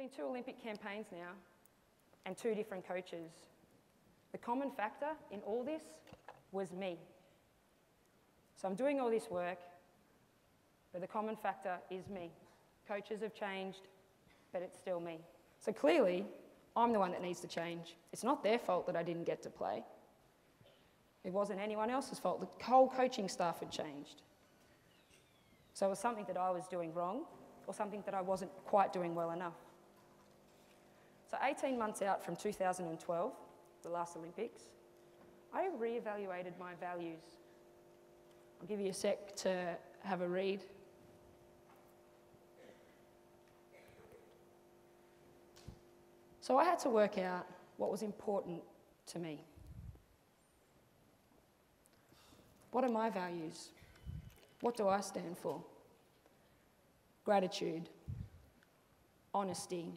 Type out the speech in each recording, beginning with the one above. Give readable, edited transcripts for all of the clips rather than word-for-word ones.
been 2 Olympic campaigns now and 2 different coaches. The common factor in all this was me. So I'm doing all this work, but the common factor is me. Coaches have changed, but it's still me. So clearly, I'm the one that needs to change. It's not their fault that I didn't get to play. It wasn't anyone else's fault. The whole coaching staff had changed. So it was something that I was doing wrong or something that I wasn't quite doing well enough. So 18 months out from 2012, the last Olympics, I reevaluated my values. I'll give you a sec to have a read. So I had to work out what was important to me. What are my values? What do I stand for? Gratitude, honesty,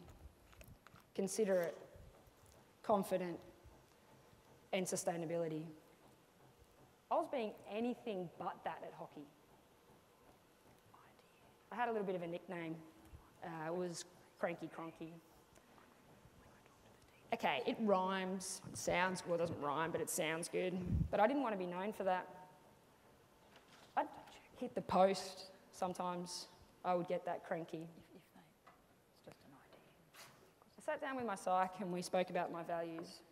considerate, confident, and sustainability. I was being anything but that at hockey. I had a little bit of a nickname. It was Cranky Cronky. Okay, it rhymes, it sounds, well, it doesn't rhyme, but it sounds good. But I didn't want to be known for that. I'd hit the post sometimes. I would get that cranky. It's just an idea. I sat down with my psych and we spoke about my values.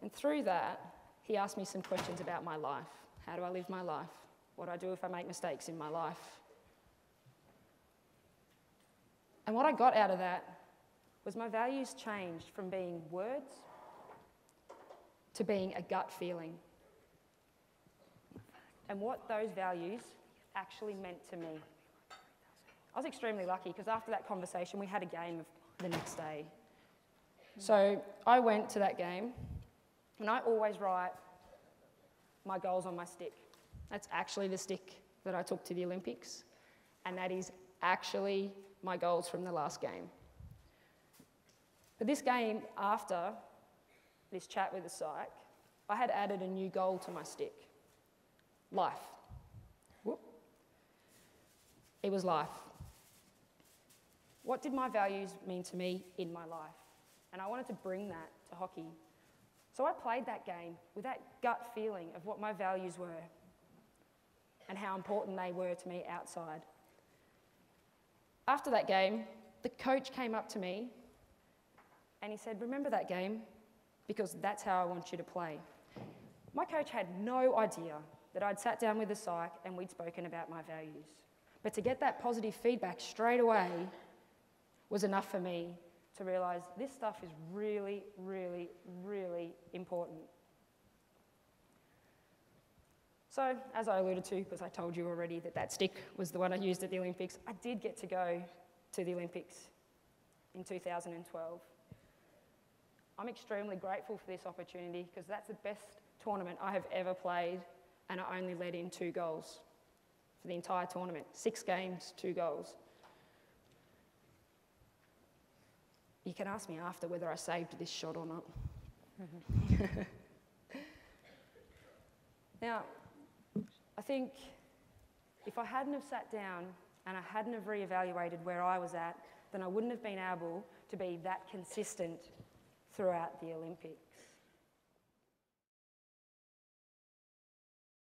And through that, he asked me some questions about my life. How do I live my life? What do I do if I make mistakes in my life? And what I got out of that was my values changed from being words to being a gut feeling. And what those values actually meant to me. I was extremely lucky because after that conversation, we had a game the next day. So I went to that game and I always write my goals on my stick. That's actually the stick that I took to the Olympics, and that is actually my goals from the last game. But this game, after this chat with the psych, I had added a new goal to my stick. Life. Whoop. It was life. What did my values mean to me in my life? And I wanted to bring that to hockey. So I played that game with that gut feeling of what my values were and how important they were to me outside. After that game, the coach came up to me and he said, "Remember that game? Because that's how I want you to play." My coach had no idea that I'd sat down with the psych and we'd spoken about my values. But to get that positive feedback straight away was enough for me to realise this stuff is really, really, really important. So, as I alluded to, because I told you already that that stick was the one I used at the Olympics, I did get to go to the Olympics in 2012. I'm extremely grateful for this opportunity because that's the best tournament I have ever played, and I only let in 2 goals for the entire tournament. 6 games, 2 goals. You can ask me after whether I saved this shot or not. Now, I think if I hadn't have sat down and I hadn't have reevaluated where I was at, then I wouldn't have been able to be that consistent throughout the Olympics.